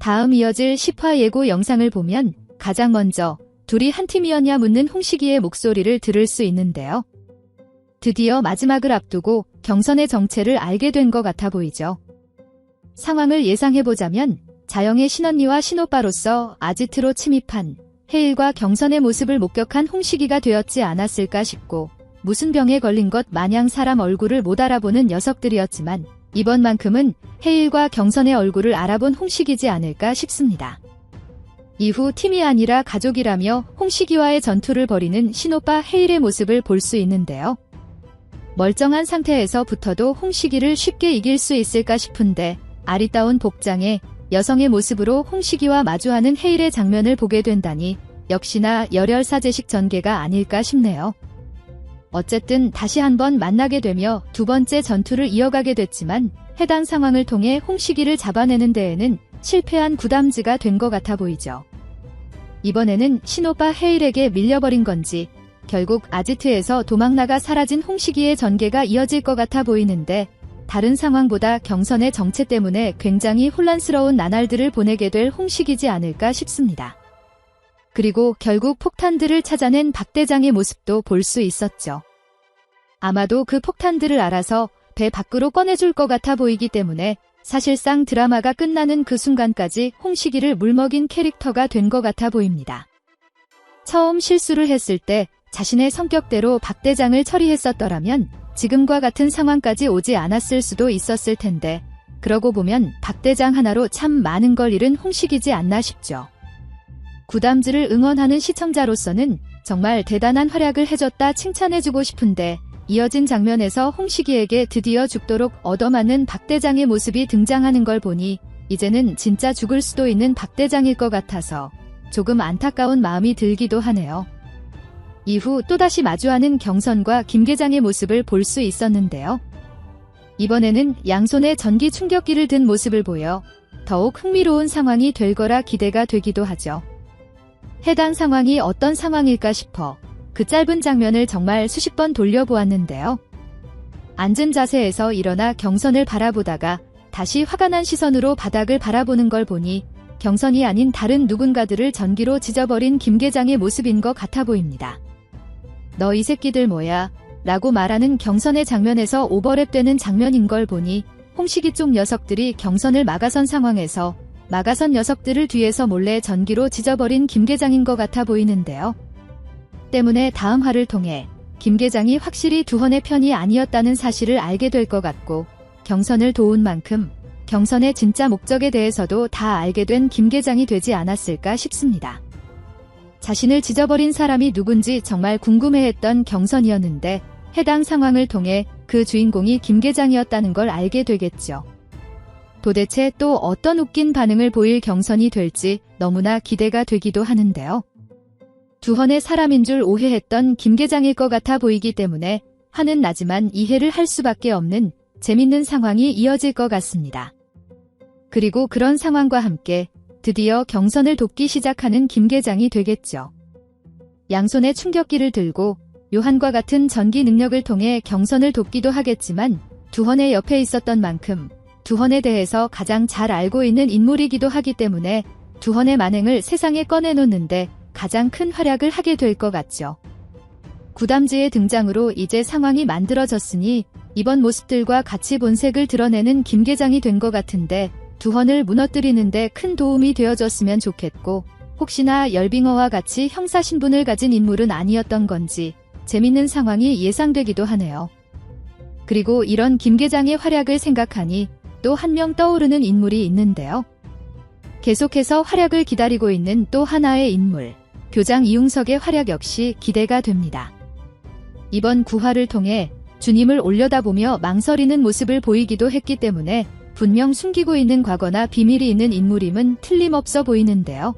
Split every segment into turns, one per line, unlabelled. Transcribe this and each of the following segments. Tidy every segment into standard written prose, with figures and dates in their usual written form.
다음 이어질 10화 예고 영상을 보면 가장 먼저 둘이 한 팀이었냐 묻는 홍식이의 목소리를 들을 수 있는데요. 드디어 마지막을 앞두고 경선의 정체를 알게 된 것 같아 보이죠. 상황을 예상해보자면 자영의 신언니와 신오빠로서 아지트로 침입한 해일과 경선의 모습을 목격한 홍식이가 되었지 않았을까 싶고, 무슨 병에 걸린 것 마냥 사람 얼굴을 못 알아보는 녀석들이었지만 이번만큼은 해일과 경선의 얼굴을 알아본 홍식이지 않을까 싶습니다. 이후 팀이 아니라 가족이라며 홍식이와의 전투를 벌이는 신오빠 해일의 모습을 볼 수 있는데요. 멀쩡한 상태에서부터도 홍식이를 쉽게 이길 수 있을까 싶은데 아리따운 복장에 여성의 모습으로 홍식이와 마주하는 해일의 장면을 보게 된다니 역시나 열혈사제식 전개가 아닐까 싶네요. 어쨌든 다시 한번 만나게 되며 두 번째 전투를 이어가게 됐지만 해당 상황을 통해 홍식이를 잡아내는 데에는 실패한 구담즈가 된 것 같아 보이죠. 이번에는 신오빠 해일에게 밀려버린 건지 결국 아지트에서 도망나가 사라진 홍식이의 전개가 이어질 것 같아 보이는데, 다른 상황보다 경선의 정체 때문에 굉장히 혼란스러운 나날들을 보내게 될 홍식이지 않을까 싶습니다. 그리고 결국 폭탄들을 찾아낸 박 대장의 모습도 볼 수 있었죠. 아마도 그 폭탄들을 알아서 배 밖으로 꺼내줄 것 같아 보이기 때문에 사실상 드라마가 끝나는 그 순간까지 홍식이를 물먹인 캐릭터가 된 것 같아 보입니다. 처음 실수를 했을 때 자신의 성격대로 박 대장을 처리했었더라면 지금과 같은 상황까지 오지 않았을 수도 있었을 텐데, 그러고 보면 박 대장 하나로 참 많은 걸 잃은 홍식이지 않나 싶죠. 구담즈를 응원하는 시청자로서는 정말 대단한 활약을 해줬다 칭찬해주고 싶은데, 이어진 장면에서 홍식이에게 드디어 죽도록 얻어맞는 박 대장의 모습이 등장하는 걸 보니 이제는 진짜 죽을 수도 있는 박 대장일 것 같아서 조금 안타까운 마음이 들기도 하네요. 이후 또다시 마주하는 경선과 김계장의 모습을 볼 수 있었는데요. 이번에는 양손에 전기 충격기를 든 모습을 보여 더욱 흥미로운 상황이 될 거라 기대가 되기도 하죠. 해당 상황이 어떤 상황일까 싶어 그 짧은 장면을 정말 수십 번 돌려보았는데요. 앉은 자세에서 일어나 경선을 바라보다가 다시 화가 난 시선으로 바닥을 바라보는 걸 보니 경선이 아닌 다른 누군가들을 전기로 찢어버린 김계장의 모습인 것 같아 보입니다. 너 이 새끼들 뭐야? 라고 말하는 경선의 장면에서 오버랩되는 장면인 걸 보니 홍식이 쪽 녀석들이 경선을 막아선 상황에서 막아선 녀석들을 뒤에서 몰래 전기로 찢어버린 김계장인 것 같아 보이는데요. 때문에 다음 화를 통해 김계장이 확실히 두헌의 편이 아니었다는 사실을 알게 될 것 같고, 경선을 도운 만큼 경선의 진짜 목적에 대해서도 다 알게 된 김계장이 되지 않았을까 싶습니다. 자신을 찢어버린 사람이 누군지 정말 궁금해했던 경선이었는데 해당 상황을 통해 그 주인공이 김계장이었다는 걸 알게 되겠죠. 도대체 또 어떤 웃긴 반응을 보일 경선이 될지 너무나 기대가 되기도 하는데요. 두헌의 사람인 줄 오해했던 김계장일 것 같아 보이기 때문에 화는 나지만 이해를 할 수밖에 없는 재밌는 상황이 이어질 것 같습니다. 그리고 그런 상황과 함께 드디어 경선을 돕기 시작하는 김계장이 되겠죠. 양손에 충격기를 들고 요한과 같은 전기 능력을 통해 경선을 돕기도 하겠지만 두헌의 옆에 있었던 만큼 두헌에 대해서 가장 잘 알고 있는 인물이기도 하기 때문에 두헌의 만행을 세상에 꺼내놓는데 가장 큰 활약을 하게 될 것 같죠. 구담즈의 등장으로 이제 상황이 만들어졌으니 이번 모습들과 같이 본색을 드러내는 김계장이 된 것 같은데 두헌을 무너뜨리는데 큰 도움이 되어줬으면 좋겠고, 혹시나 열빙어와 같이 형사 신분을 가진 인물은 아니었던 건지 재밌는 상황이 예상되기도 하네요. 그리고 이런 김계장의 활약을 생각하니 또 한 명 떠오르는 인물이 있는데요. 계속해서 활약을 기다리고 있는 또 하나의 인물, 교장 이웅석의 활약 역시 기대가 됩니다. 이번 9화를 통해 주님을 올려다보며 망설이는 모습을 보이기도 했기 때문에 분명 숨기고 있는 과거나 비밀이 있는 인물임은 틀림없어 보이는데요.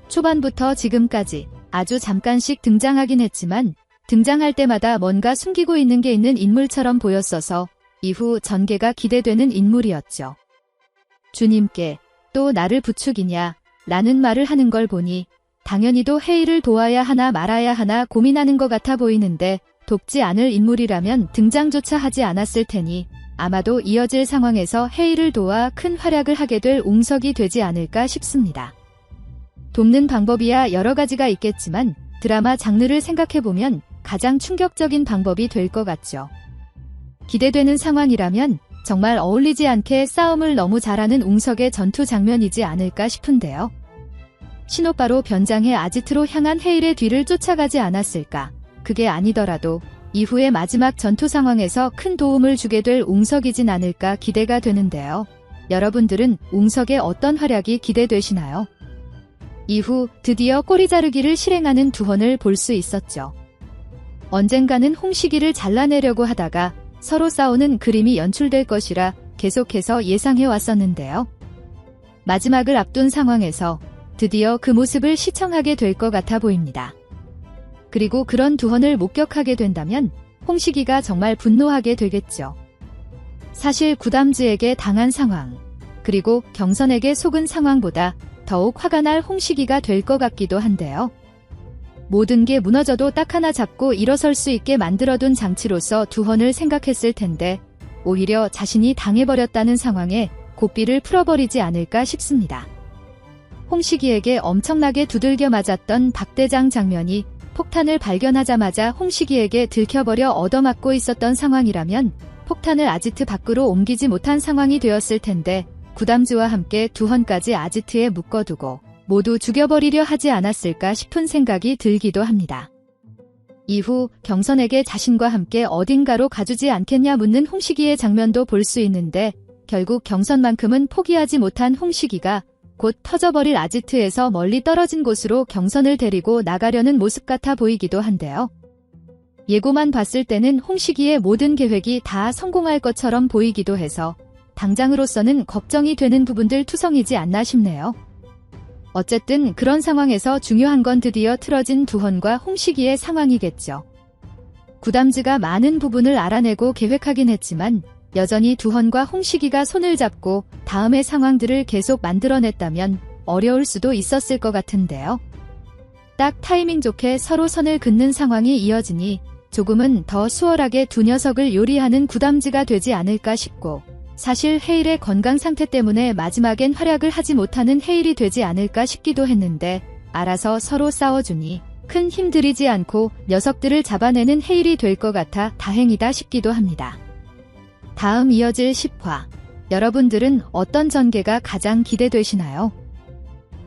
초반부터 지금까지 아주 잠깐씩 등장하긴 했지만 등장할 때마다 뭔가 숨기고 있는 게 있는 인물처럼 보였어서 이후 전개가 기대되는 인물이었죠. 주님께 또 나를 부추기냐 라는 말을 하는 걸 보니 당연히도 해일을 도와야 하나 말아야 하나 고민하는 것 같아 보이는데 돕지 않을 인물이라면 등장조차 하지 않았을 테니 아마도 이어질 상황에서 헤이를 도와 큰 활약을 하게 될 웅석이 되지 않을까 싶습니다. 돕는 방법이야 여러 가지가 있겠지만 드라마 장르를 생각해보면 가장 충격적인 방법이 될 것 같죠. 기대되는 상황이라면 정말 어울리지 않게 싸움을 너무 잘하는 웅석의 전투 장면이지 않을까 싶은데요. 신오빠로 변장해 아지트로 향한 헤일의 뒤를 쫓아가지 않았을까. 그게 아니더라도 이후의 마지막 전투 상황에서 큰 도움을 주게 될 웅석이진 않을까 기대가 되는데요. 여러분들은 웅석의 어떤 활약이 기대되시나요? 이후 드디어 꼬리 자르기를 실행하는 두헌을 볼 수 있었죠. 언젠가는 홍식이를 잘라내려고 하다가 서로 싸우는 그림이 연출될 것이라 계속해서 예상해 왔었는데요. 마지막을 앞둔 상황에서 드디어 그 모습을 시청하게 될 것 같아 보입니다. 그리고 그런 두헌을 목격하게 된다면 홍식이가 정말 분노하게 되겠죠. 사실 구담즈에게 당한 상황, 그리고 경선에게 속은 상황보다 더욱 화가 날 홍식이가 될 것 같기도 한데요. 모든 게 무너져도 딱 하나 잡고 일어설 수 있게 만들어둔 장치로서 두헌을 생각했을 텐데 오히려 자신이 당해버렸다는 상황에 고삐를 풀어버리지 않을까 싶습니다. 홍식이에게 엄청나게 두들겨 맞았던 박대장 장면이 폭탄을 발견하자마자 홍식이에게 들켜버려 얻어맞고 있었던 상황이라면 폭탄을 아지트 밖으로 옮기지 못한 상황이 되었을 텐데 구담즈와 함께 두헌까지 아지트에 묶어두고 모두 죽여버리려 하지 않았을까 싶은 생각이 들기도 합니다. 이후 경선에게 자신과 함께 어딘가로 가주지 않겠냐 묻는 홍식이의 장면도 볼 수 있는데 결국 경선만큼은 포기하지 못한 홍식이가 곧 터져버릴 아지트에서 멀리 떨어진 곳으로 경선을 데리고 나가려는 모습 같아 보이기도 한데요. 예고만 봤을 때는 홍식이의 모든 계획이 다 성공할 것처럼 보이기도 해서 당장으로서는 걱정이 되는 부분들 투성이지 않나 싶네요. 어쨌든 그런 상황에서 중요한 건 드디어 틀어진 두헌과 홍식이의 상황이겠죠. 구담즈가 많은 부분을 알아내고 계획하긴 했지만 여전히 두헌과 홍식이가 손을 잡고 다음의 상황들을 계속 만들어냈다면 어려울 수도 있었을 것 같은데요. 딱 타이밍 좋게 서로 선을 긋는 상황이 이어지니 조금은 더 수월하게 두 녀석을 요리하는 구담즈가 되지 않을까 싶고 사실 헤일의 건강 상태 때문에 마지막엔 활약을 하지 못하는 헤일이 되지 않을까 싶기도 했는데 알아서 서로 싸워주니 큰 힘 들이지 않고 녀석들을 잡아내는 헤일이 될 것 같아 다행이다 싶기도 합니다. 다음 이어질 10화, 여러분들은 어떤 전개가 가장 기대되시나요?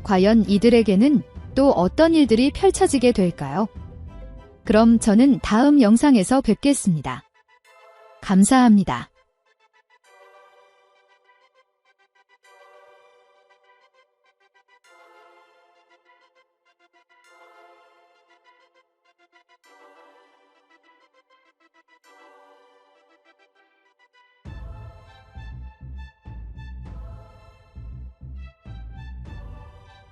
과연 이들에게는 또 어떤 일들이 펼쳐지게 될까요? 그럼 저는 다음 영상에서 뵙겠습니다. 감사합니다.